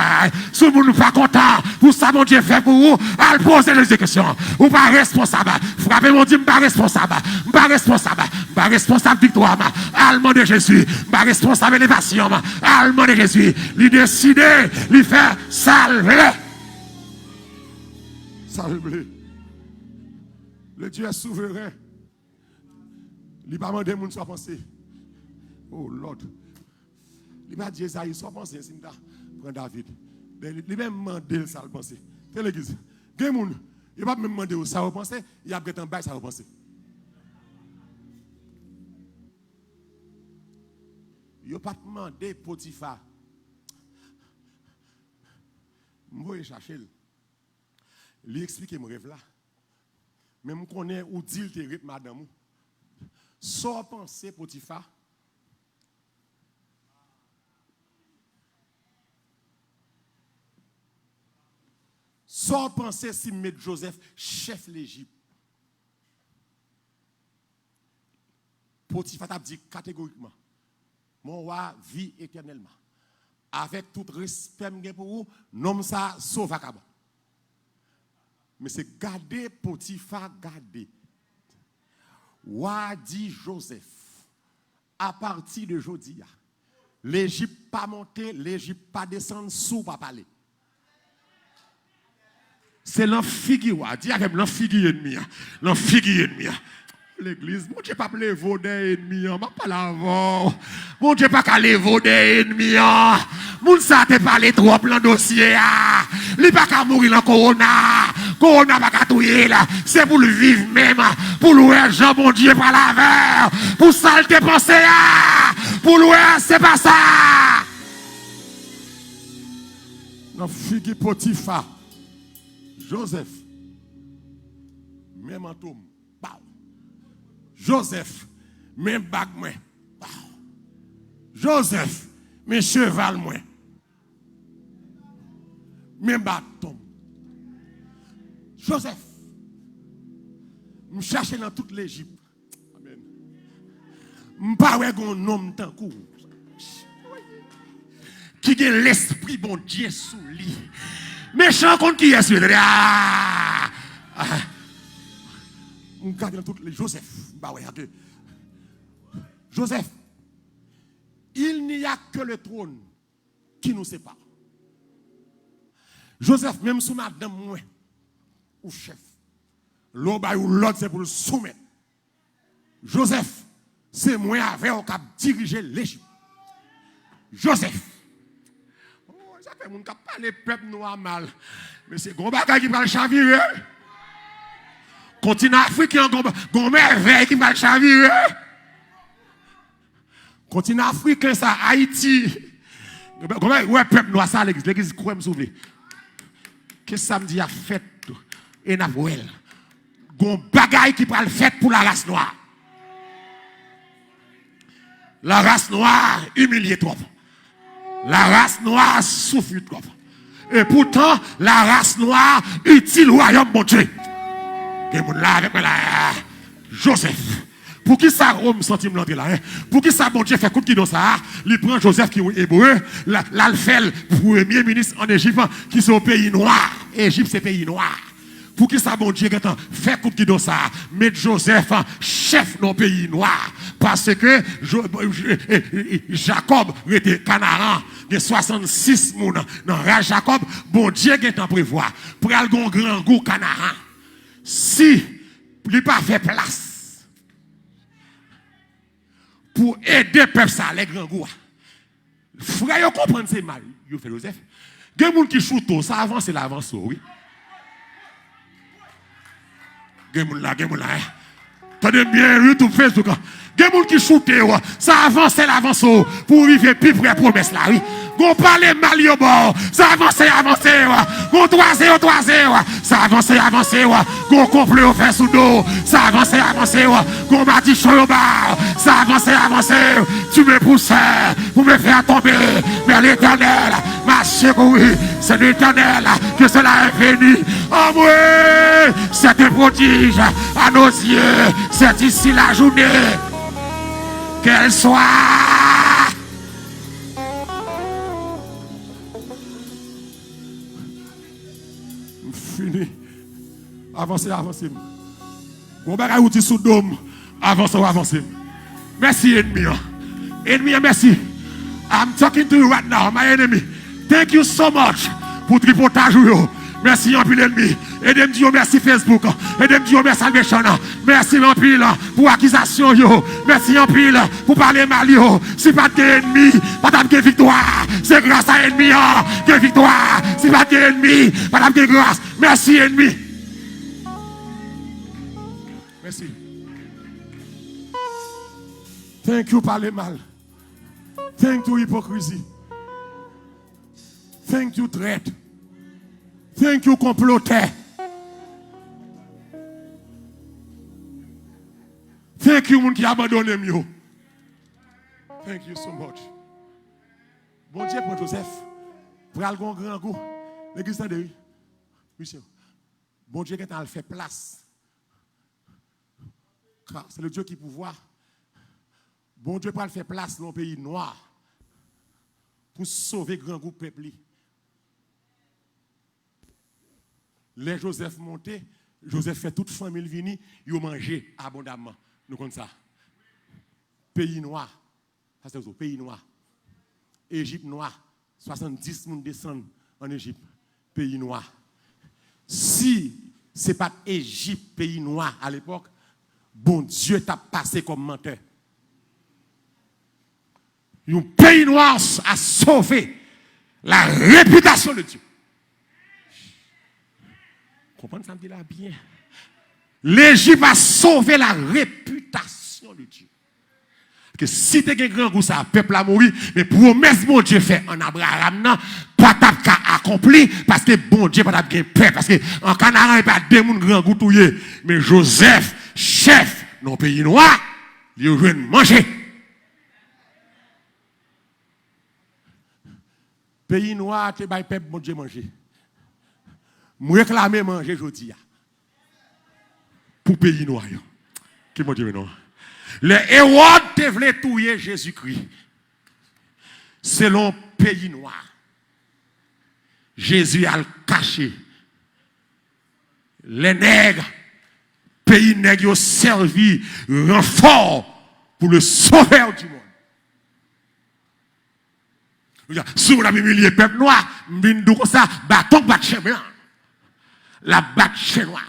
Si vous n'êtes pas content, pour ça mon Dieu fait pour vous, à poser les questions. Ou pas responsable. Frappez mon Dieu, pas responsable. Pas responsable. Pas responsable victoire, allemand de Jésus, pas responsable élévation, allemand de Jésus, il décide, il fait salver. Salver. Le Dieu est souverain. Il n'a pas demandé mon soit pensé. Oh Lord. Il n'a pas dit Esaïe soit pensé, prend David. Il n'a même demandé ça penser. C'est l'église. Il n'a pas même demandé ça penser, il a peut-être un bail ça penser. Il n'a pas demandé Potiphar. Je vais chercher. Il explique mon rêve là. Mais je connais où dit le rythme madame. Sans penser Potiphar. Sans penser si mettre Joseph chef l'Égypte. Potiphar t'a dit catégoriquement. Mon roi vit éternellement. Avec tout respect pour vous, nomme ça sauvacable. Mais c'est garder Potiphar, garder. Roi dit Joseph, à partir de jeudi, l'Égypte pas monter, l'Égypte pas descendre, sous pas parler. C'est l'enfigure, dis avec l'enfigure ennemi, l'enfigure ennemi. L'église, mon Dieu pas lever des ennemis, pas l'avant. Mon Dieu pas lever des ennemis. Mon ça te parler trop plein dossier. Il pas qu'à mourir dans corona. Corona pas qu'à touyer là. C'est pour le vivre même. Pour louer Jean mon Dieu par la verre. Pour ça le te penser. Pour louer c'est pas ça. Non figue Potiphar. Joseph. Même en tombe. Joseph, même bague moi. Joseph, mais cheval moins. Mais bâton. Joseph, je cherche dans toute l'Égypte. Amen. Je ne pas un homme tant coup. Qui a l'esprit bon Dieu sous lui. Méchant contre qui est celui-là? Je regarde dans toutes les Joseph. Joseph, il n'y a que le trône qui nous sépare. Joseph, même sous madame moi, ou chef, l'autre ou l'autre, c'est pour le soumettre. Joseph, c'est moi avec au cap diriger l'Égypte. Joseph, ça fait mon cap parler peuple noir mal, mais c'est gros bagage qui va le chavirer. Continent africain, gros merveille qui va le chavirer. Continent africain, ça, Haïti. Ouais, peuple noir, ça, l'église, quoi me sauver. Que samedi a fait et n'a pas gon bagaille qui va le faire pour la race noire. La race noire humiliée trop. La race noire souffre trop. Et pourtant la race noire utile au royaume bon Dieu. Et mon là avec la Joseph. Pour qui ça Rome sentime l'entrée là, hein? Pour qui ça bon Dieu fait coup qui dans ça, il prend Joseph qui est hébreu, là le fait premier ministre en Égypte qui sont au pays noir. Égypte c'est pays noir. Pour qui ça bon Dieu fait coup qui dans ça, mettre Joseph chef dans le pays noir parce que Jacob était canaran, il y a 66 moun dans rage Jacob, bon Dieu est en prévoir pour aller un grand goût canaran. Si il pas fait place pour aider le peuple, ça, les grands goûts. Frère, vous comprenez, c'est mal. Vous faites Joseph. Il y a des gens qui choutent, ça avance, c'est l'avance, oui. Il y a des gens là, tenez bien, YouTube, Facebook. Il y a des gens qui choutent, ça avance, c'est l'avance, pour vivre plus près pour promesse là, oui. Gon parle mal yo bon, ça avance, gon 3-0, ça avance, gon complet au fait sous dos, ça avance, gon bâti chaud au bar, ça avance, tu me pousses pour me faire tomber, mais l'Éternel m'a secouru, c'est l'Éternel que cela est venu, en moi, c'est un prodige à nos yeux, c'est ici la journée, qu'elle soit. Fini. Avancez. Bon bagay ou ti sous dôme. Avancez. Merci ennemi. Ennemi, merci. I'm talking to you right now, my enemy. Thank you so much pour tripotage yo. Merci en pile ennemi. Aidez-moi dire merci Facebook. Aidez-moi dire merci Salvation. Merci en pile pour accusation yo. Merci en pile pour parler mal yo. Si pas d'ennemi, pas de victoire. C'est grâce à ennemi que victoire. Si pas d'ennemi, pas de grâce. Merci ennemi. Merci. Thank you parler mal. Thank you hypocrisie. Thank you traite. Thank you comploteur. Thank you moun qui abandonne mieux. Thank you so much. Bon Dieu pour Joseph. Pour aller un grand goût. L'église de lui. Monsieur. Bon Dieu qui a fait place. Car c'est le Dieu qui pouvoir. Bon Dieu pour faire place dans le pays noir. Pour sauver grand goût peuple. Les Joseph monté, Joseph fait toute famille venir, ils ont mangé abondamment. Nous connaissons ça. Pays noir. Ça c'est le pays noir. Égypte noire. 70 personnes descendent en Égypte. Pays noir. Si ce n'est pas Égypte, pays noir à l'époque, bon Dieu t'a passé comme menteur. Un pays noir a sauvé la réputation de Dieu. Comprenez ça me dit là bien. L'Égypte a sauvé la réputation de Dieu. Que si tu as un grand goût, ça, peuple a mouru, mais promesse bon Dieu fait en Abraham, pas accompli, parce que bon Dieu pas de paix, parce que en Canaan, il n'y a pas de grand goût touillé. Mais Joseph, chef dans le pays noir, il a joué manger. pays noir, te bay peuple, bon Dieu manger. Je réclame manger aujourd'hui. Pour pays noir. Qui mon Dieu non? Les Hérodes te voulaient tuer Jésus-Christ. Selon pays noir. Jésus a le caché. Les nègres, pays nègres ont servi renfort pour le sauveur du monde. Si vous avez humilié le peuple noir, vous comme ça, bâton bat chemin. La bat chez noir.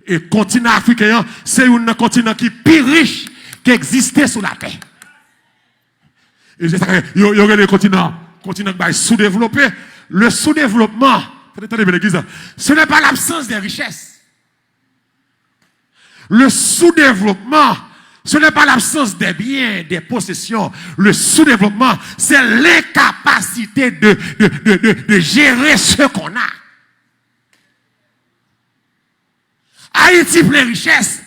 Et le continent africain, c'est un continent qui est plus riche qui existait sur la terre. Et c'est ça que il y a des continents qui sont sous-développés. Le sous-développement, ce n'est pas l'absence des richesses. Le sous-développement, ce n'est pas l'absence des biens, des possessions. Le sous-développement, c'est l'incapacité de gérer ce qu'on a. Haïti plein richesse.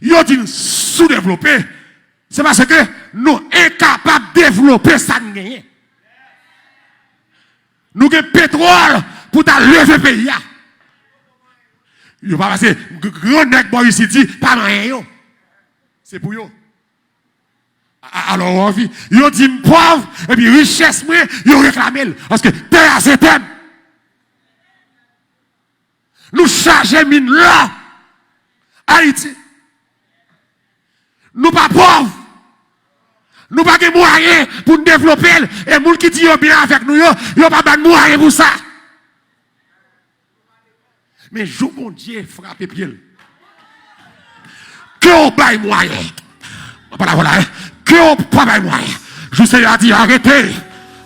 Ils ont dit sous-développé. C'est parce que nous sommes incapables de développer ça. Nous avons pétrole pour lever le pays. Il n'y a pas passé. Grand nègre boy ici dit, pas rien. C'est pour eux. Alors, on vit. Ils ont dit pauvre, et puis richesse, ils ont réclamé. Parce que terre, c'est thème. Nous chargeons mine là. Haïti. Nous pas pauvres. Nous pas de moyens pour nous développer. Et les gens qui disent bien avec nous, ils n'ont pas de moyens pour ça. Mais je mon Dieu frappe pied. Que on baille moyen. Voilà, que on pas baille moyen. Je sais à dire arrêtez.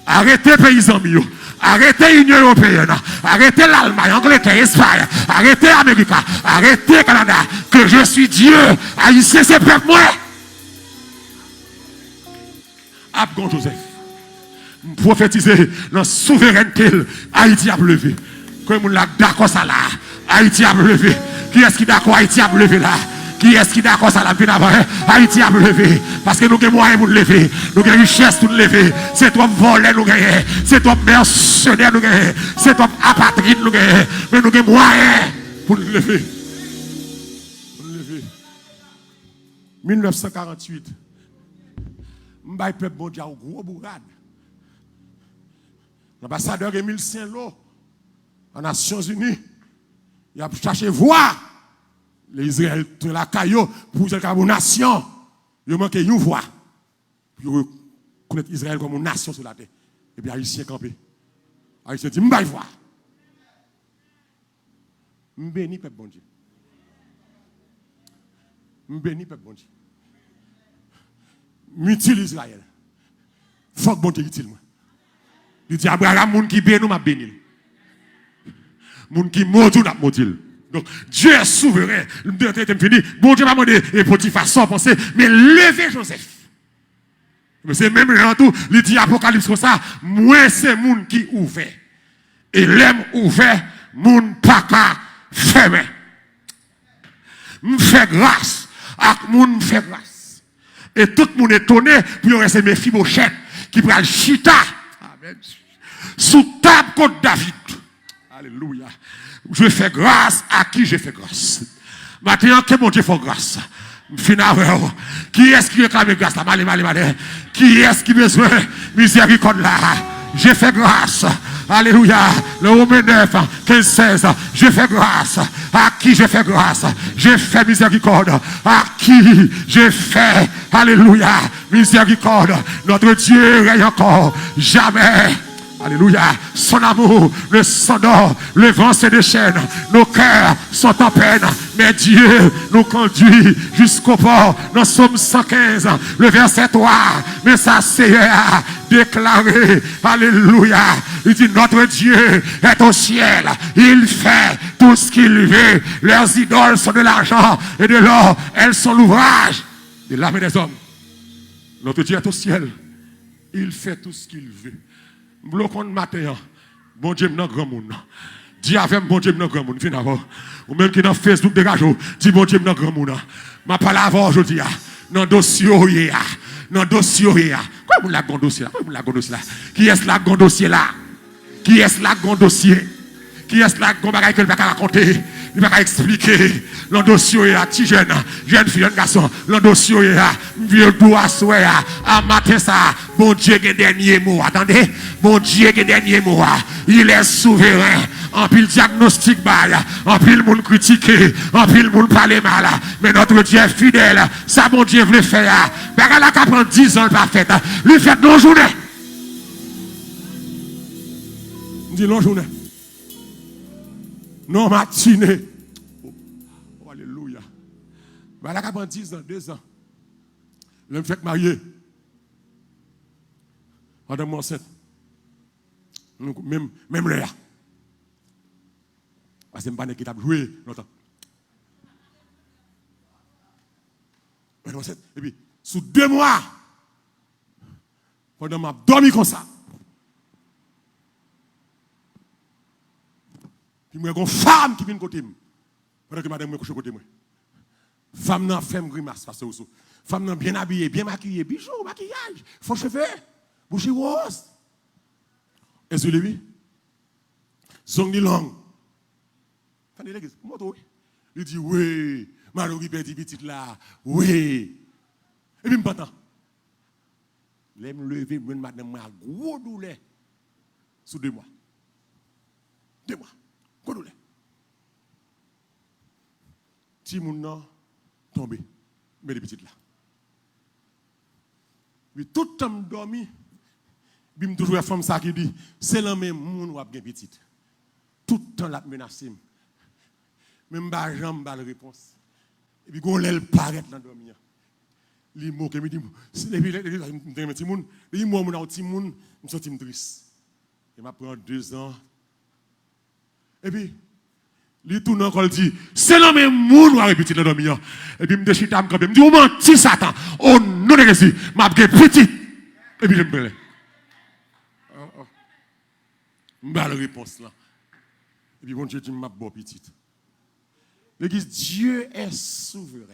Arrêtez paysans mieux. Arrêtez l'Union européenne, arrêtez l'Allemagne, Angleterre, Espagne, arrêtez l'Amérique, arrêtez le Canada, que je suis Dieu, haïtien c'est peuple moi. Abgon Joseph, prophétiser dans la souveraineté, Haïti a levé. Comme on l'a d'accord ça là, Haïti a levé. Qui est-ce qui d'accord Haïti a levé là? Qui est-ce qui d'accord ça la vie d'avant? Haïti a levé. Parce que nous avons moyens pour lever. Nous avons richesse pour lever. C'est toi voler nous gagnons. C'est toi mercenaire nous gagnons. C'est toi apatride nous gagnons. Mais nous avons moyens pour lever. Pour lever. 1948. M'bay peuple bon Dieu au gros bourrade. L'ambassadeur Émile Saint-Lô aux Nations Unies. Il a cherché voir les Israéliens de la caillou pour une nation. Il manque une voix. Pour connaître Israël comme une nation sur la terre. Et puis Haïtien campé. Haïtien dit, m'bay voir. M'béni peuple bon Dieu. M'béni peuple bon Dieu. M'utilise Israël. Faut que bon Dieu utile moi. Il dit Abraham, moun qui béni, m'a béni. Moun qui maudit, n'a maudit. Donc, Dieu est souverain. Bon Dieu m'a demandé, et Potiphar sans penser, mais levez Joseph. Mais c'est même en tout, il dit Apocalypse comme ça, moi c'est moun qui ouvert. Et l'aime ouvert, moun pas qu'à fermer. M'fait grâce, ak moun m'fait grâce. Et tout le monde est étonné, puis on reste mes Mephibosheth, qui prend le chita. Amen. Sous table contre David. Alléluia. Je fais grâce à qui je fais grâce. Maintenant, que mon Dieu fait grâce. Qui est-ce qui réclame grâce là? Qui est-ce qui a besoin de miséricorde là? Je fais grâce. Alléluia. Le Romain 9, 15, 16. Je fais grâce. À qui je fais grâce? Je fais miséricorde. À qui je fais, alléluia, miséricorde. Notre Dieu règne encore. Jamais. Alléluia. Son amour ne s'endort. Le vent se déchaîne. Nos cœurs sont en peine. Mais Dieu nous conduit jusqu'au port. Dans Somme 115, le verset 3. Mais ça Seigneur déclaré. Alléluia. Il dit notre Dieu est au ciel. Il fait tout ce qu'il veut. Leurs idoles sont de l'argent et de l'or. Elles sont l'ouvrage de l'âme des hommes. Notre Dieu est au ciel. Il fait tout ce qu'il veut. Bloquons le matin. Bon Dieu, non grand monde. Dis avec bon Dieu, non grand monde. Viens d'abord. Ou même qui dans Facebook dégage. Dis bon Dieu, non grand monde. Ma parole avant aujourd'hui. Dans le dossier. Dans le dossier. Quoi vous la grand dossier là? Qui est-ce la grand dossier là? Qui est-ce là qui a un dossier? Qui est-ce là qui a un bagage que ne peut pas raconter? Il ne peut pas expliquer. Le dossier est à petit jeune fille, jeune garçon. Le dossier est à vieux doigt, à matin ça. Bon Dieu qui est dernier mot. Attendez. Bon Dieu qui est dernier mot. Il est souverain. En pile diagnostic bail, en pile monde critiqué, en pile monde parler mal. Mais notre Dieu est fidèle. Ça, mon Dieu veut faire. Mais elle a qu'à prendre 10 ans pas fait. Lui fait non journée. Dit non journée. Non matinée. Oh, alléluia. Mais elle a qu'à prendre 10 ans, 2 ans. Le fait marier. Madame enceinte. Même là. Parce que je ne sais pas qui joué longtemps. Et puis, sous 2 mois, pendant que je dormi comme ça, puis moi, j'ai une femme qui vient de côté. Pendant que madame me couche à côté. Femme n'a fait une grimace face au sous. Femme n'a bien habillée, bien maquillée, bijoux, maquillage, faux cheveux, bouche rose. Est-ce que vous l'avez vu? Son ni langue. Il dit oui, Marie petit petit là, oui. Et puis je m'entends. Je me lever, je madame a gros douleur. Sous 2 mois. 2 mois. Gros douleur. Si mon nom tombé, mais les petites là. Puis tout le temps dormi, je me toujours la femme ça qui dit, c'est le même monde qui a bien petite. Tout le temps la menacé. Même pas jambe pas de réponse. Et puis quand elle paraît dans dormir. Les mots que me dit les mots mon petit monde me senti triste. Et m'a prend 2 ans. Et puis il tourne encore dit c'est le même monde qui a répété dans dormir. Et puis me déchire me camper me dit on menti Satan. Oh non de Jésus, m'a petit. Et puis je me plais. M'ba la réponse là. Et puis bon Dieu dit m'a bon petite. L'église, Dieu est souverain.